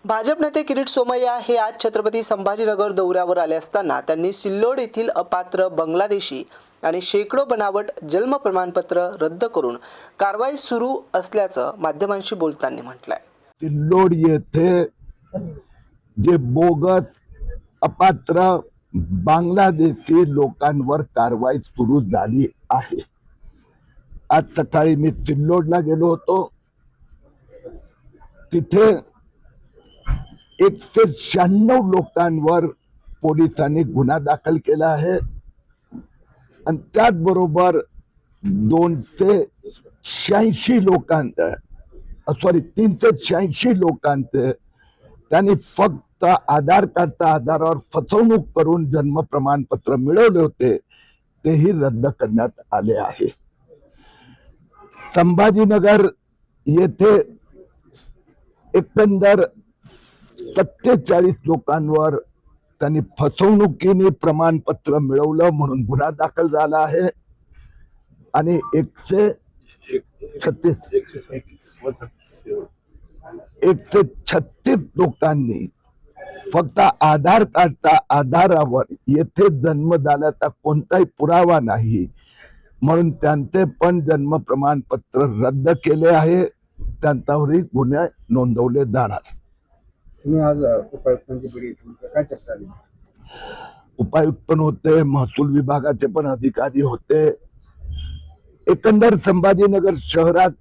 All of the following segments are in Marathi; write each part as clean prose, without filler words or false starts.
भाजप नेते किरीट सोमय्या हे आज छत्रपती संभाजीनगर दौऱ्यावर आले असताना त्यांनी सिल्लोड येथील अपात्र बांगलादेशी आणि शेकडो बनावट जन्म प्रमाणपत्र रद्द करून कारवाई सुरू असल्याचं माध्यमांशी बोलताना म्हटलंय। सिल्लोड येथे जे बोगस अपात्र बांगलादेशी लोकांवर कारवाई सुरू झाली आहे। आज सकाळी मी सिल्लोडला गेलो होतो। तिथे 196 लोकांवर पोलिसांनी गुन्हा दाखल केला आहे आणि त्याचबरोबर 286 386 लोकांचे त्यांनी फक्त आधार कार्डच्या आधारावर फसवणूक करून जन्म प्रमाणपत्र मिळवले होते, तेही रद्द करण्यात आले आहे। संभाजीनगर येथे एकंदर 47 लोकांवर त्यांनी फसवणुकीने प्रमाणपत्र मिळवलं म्हणून गुन्हा दाखल झाला आहे आणि 136 लोकांनी फक्त आधार कार्डच्या आधारावर येथे जन्म झाल्याचा कोणताही पुरावा नाही म्हणून त्यांचे पण जन्म प्रमाणपत्र रद्द केले आहे। त्यांच्यावरही गुन्हे नोंदवले जाणार। तुम्ही आज उपायुक्तांची भेट घेतली, काय चर्चा झाली? उपायुक्त पण होते, महसूल विभागाचे पण अधिकारी होते। एकंदर संभाजीनगर शहरात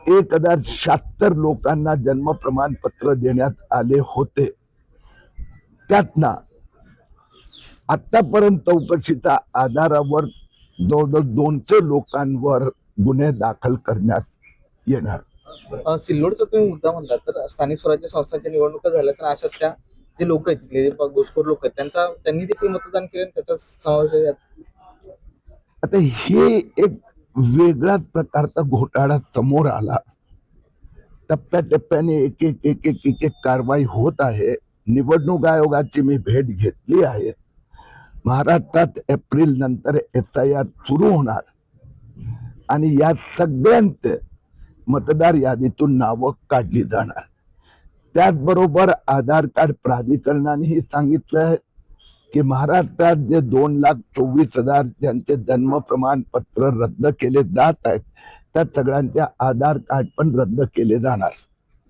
1076 लोकांना जन्म प्रमाणपत्र देण्यात आले होते। त्यातना आतापर्यंत चौकशीच्या आधारावर जवळजवळ 200 लोकांवर गुन्हे दाखल करण्यात येणार। सिल्लोडचा तुम्ही मुद्दा म्हणला तर स्थानिक स्वराज्य संस्थांच्या निवडणुका झाल्या तर अशातल्या जे लोक आहेत तिथले घुसखोर लोक आहेत त्यांनी देखील मतदान केले, त्याचा समावेश आहे। आता हे एक वेगळ्याच प्रकारचा घोटाळा समोर आला। टप्प्याटप्प्याने एक एक कारवाई होत आहे। निवडणूक आयोगाची मी भेट घेतली आहे। महाराष्ट्रात एप्रिल नंतर SIR सुरू होणार आणि या सगळ्यांचे मतदार यादीतून नावं काढली जाणार। त्याचबरोबर आधार कार्ड प्राधिकरणानेही सांगितलंय की महाराष्ट्रात जे 2,24,000 ज्यांचे जन्म प्रमाणपत्र रद्द केले जात आहेत त्या सगळ्यांचे आधार कार्ड पण रद्द केले जाणार।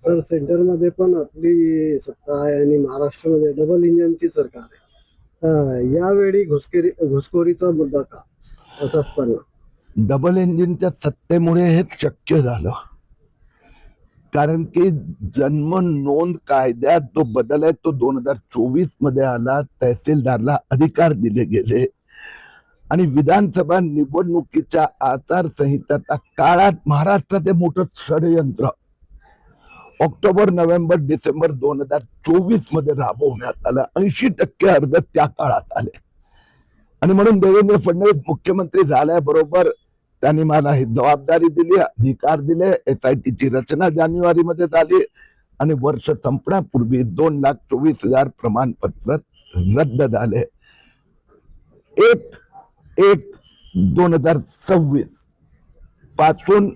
सर, सेंटर मध्ये पण आपली सत्ता आहे आणि महाराष्ट्रामध्ये डबल इंजिनची सरकार आहे। यावेळी घुसखोरीचा मुद्दा का असं असताना डबल इंजिनच्या सत्तेमुळे हेच शक्य झालं, कारण की जन्म नोंद कायद्यात जो बदल आहे तो 2024 मध्ये आला। तहसीलदारला अधिकार दिले गेले आणि विधानसभा निवडणुकीच्या आचारसंहितेच्या काळात महाराष्ट्रात हे मोठं षडयंत्र ऑक्टोबर, नोव्हेंबर, डिसेंबर 2024 मध्ये राबवण्यात आलं। 80% अर्ज त्या काळात आले आणि म्हणून देवेंद्र फडणवीस मुख्यमंत्री झाल्याबरोबर त्यांनी मला ही जबाबदारी दिली, अधिकार दिले। SIT ची रचना जानेवारी मध्ये झाली आणि वर्ष संपण्यापूर्वी 2,24,000 प्रमाणपत्र रद्द झाले। 1/1/2026 पासून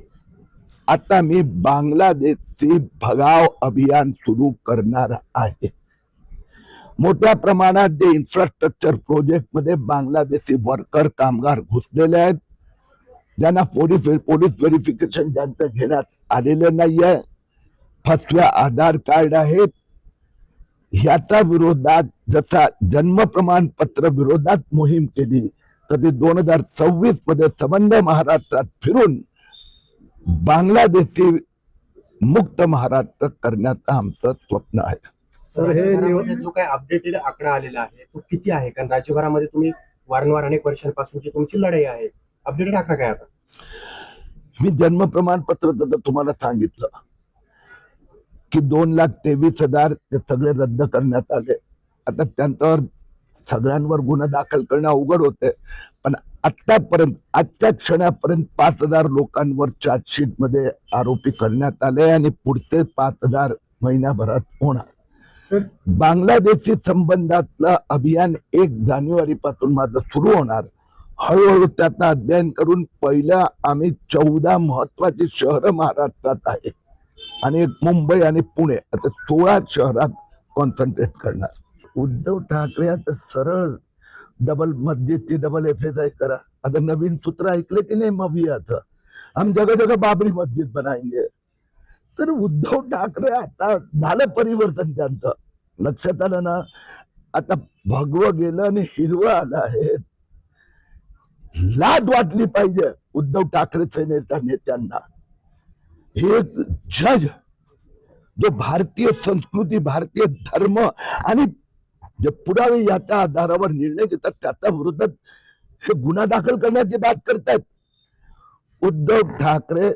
आता मी बांगलादेशची भगाव अभियान सुरू करणार आहे। मोठ्या प्रमाणात जे इन्फ्रास्ट्रक्चर प्रोजेक्ट मध्ये बांगलादेशी वर्कर कामगार घुसलेले आहेत, ज्यांना पोलीस व्हेरिफिकेशन ज्यांचं घेण्यात आलेलं नाहीये, फसव्या आधार कार्ड आहेत, ह्याचा विरोधात जसा जन्म प्रमाणपत्र विरोधात मोहीम केली तर 2026 मध्ये संबंध महाराष्ट्रात फिरून बांगलादेशी मुक्त महाराष्ट्र करण्याचं आमचं स्वप्न आहे। सर, हे जो काही अपडेटेड आकडा आलेला आहे तो किती आहे? कारण राज्यभरामध्ये तुम्ही वारंवार अनेक वर्षांपासूनची तुमची लढाई आहे, अपडेटेड आकडा काय आता? मी जन्म प्रमाणपत्र तुम्हाला सांगितलं की 2,23,000 ते सगळे रद्द करण्यात आले। आता त्यांच्यावर सगळ्यांवर गुन्हा दाखल करणं अवघड होते, पण आतापर्यंत आजच्या क्षणापर्यंत 5,000 लोकांवर चार्जशीट मध्ये आरोपी करण्यात आले आणि पुढचे 5,000 महिन्याभरात होणार। बांगलादेशी संबंधातलं अभियान 1 जानेवारी पासून माझं सुरू होणार। हळूहळू त्याचं अध्ययन करून पहिलं आम्ही 14 महत्वाची शहरं महाराष्ट्रात आहे आणि एक मुंबई आणि पुणे, आता 16 शहरात कॉन्सन्ट्रेट करणार। उद्धव ठाकरे आता सरळ डबल मस्जिदची डबल FSI करा। आता नवीन सूत्र ऐकले की नाही मवियाचं, हम जगह जगह बाबरी मस्जिद बनाएंगे। तर उद्धव ठाकरे आता झालं परिवर्तन त्यांचं, लक्षात आलं ना। आता भगवं गेलं आणि हिरवं आलं आहे। लाज वाटली पाहिजे उद्धव ठाकरे नेत्यांना। हे एक जज जो भारतीय संस्कृती, भारतीय धर्म आणि जे पुरावे याच्या आधारावर निर्णय घेतात त्याच्या विरोधात हे गुन्हा दाखल करण्याची बात करतायत उद्धव ठाकरे।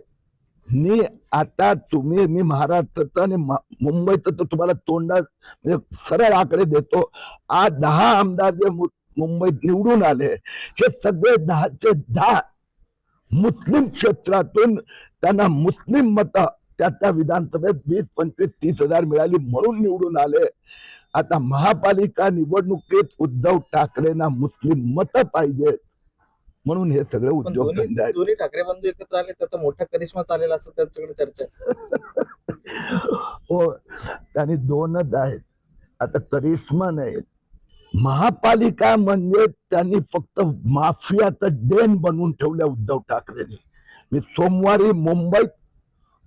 आता तुम्ही, मी महाराष्ट्राचं आणि मुंबईचं तर तुम्हाला तोंडात म्हणजे सरळ आकडे देतो। आज 10 आमदार जे मुंबईत निवडून आले, हे सगळे 10चे 10 मुस्लिम क्षेत्रातून त्यांना मुस्लिम मत त्या विधानसभेत 20, 25, 30 हजार मिळाली म्हणून निवडून आले। आता महापालिका निवडणुकीत उद्धव ठाकरेंना मुस्लिम मत पाहिजे म्हणून हे सगळे पण उद्योग धंदे आहेत। दोन्ही ठाकरे बंधू एकत्र आले त्याचा मोठा करिश्मा चालेल असं त्यांच्याकडे चर्चा आहे। हो, त्यांनी 2च आहेत, आता करिश्मा नाही। महापालिका म्हणजे त्यांनी फक्त माफियाचं डेन बनवून ठेवलं उद्धव ठाकरेंनी। मी सोमवारी मुंबईत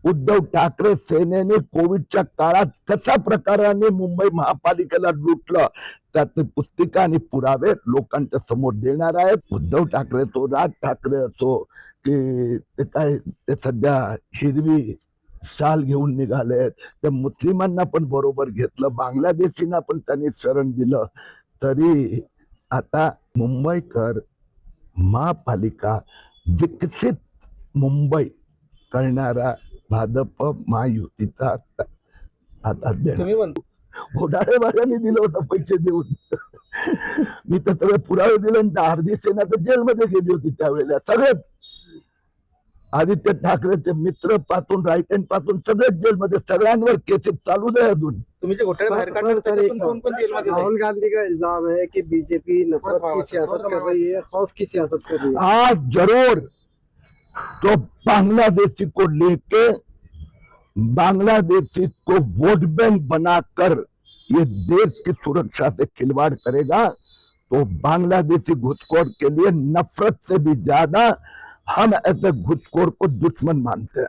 उद्धव ठाकरे सेनेने कोविडच्या काळात कशा प्रकाराने मुंबई महापालिकेला लुटलं त्याची पुस्तिका आणि पुरावे लोकांच्या समोर देणार आहेत। उद्धव ठाकरे असो, राज ठाकरे असो, की ते काय ते सध्या हिरवी शाल घेऊन निघाले, ते मुस्लिमांना पण बरोबर घेतलं, बांगलादेशींना पण त्यांनी शरण दिलं। तरी आता मुंबईकर महापालिका विकसित मुंबई करणारा भाजप महायुतीचा आता तुम्ही म्हणतो घोटाळेबाजांनी दिलं होतं पैसे देऊन। मी तर सगळे पुरावे दिले आणि अर्धी सेना तर जेलमध्ये गेली होती त्यावेळेला। सगळेच आदित्य ठाकरेचे मित्र पासून राईट हँड पासून सगळेच जेलमध्ये, सगळ्यांवर केसेस चालूच आहे अजून। तुम्ही जे घोटाळे बाहेर काढणार त्याच्यातून कोण जेलमध्ये जाईल? राहुल गांधी का इल्जाम है कि बीजेपी नफरत की सियासत कर रही है, खौफ की सियासत कर रही है। आज जरूर तो बांग्लादेशी को लेके बांग्लादेशी को वोट बैंक बनाकर ये देश की सुरक्षा से खिलवाड़ करेगा तो बांग्लादेशी घुसखोर के लिए नफरत से भी ज्यादा हम ऐसे घुसखोर को दुश्मन मानते हैं।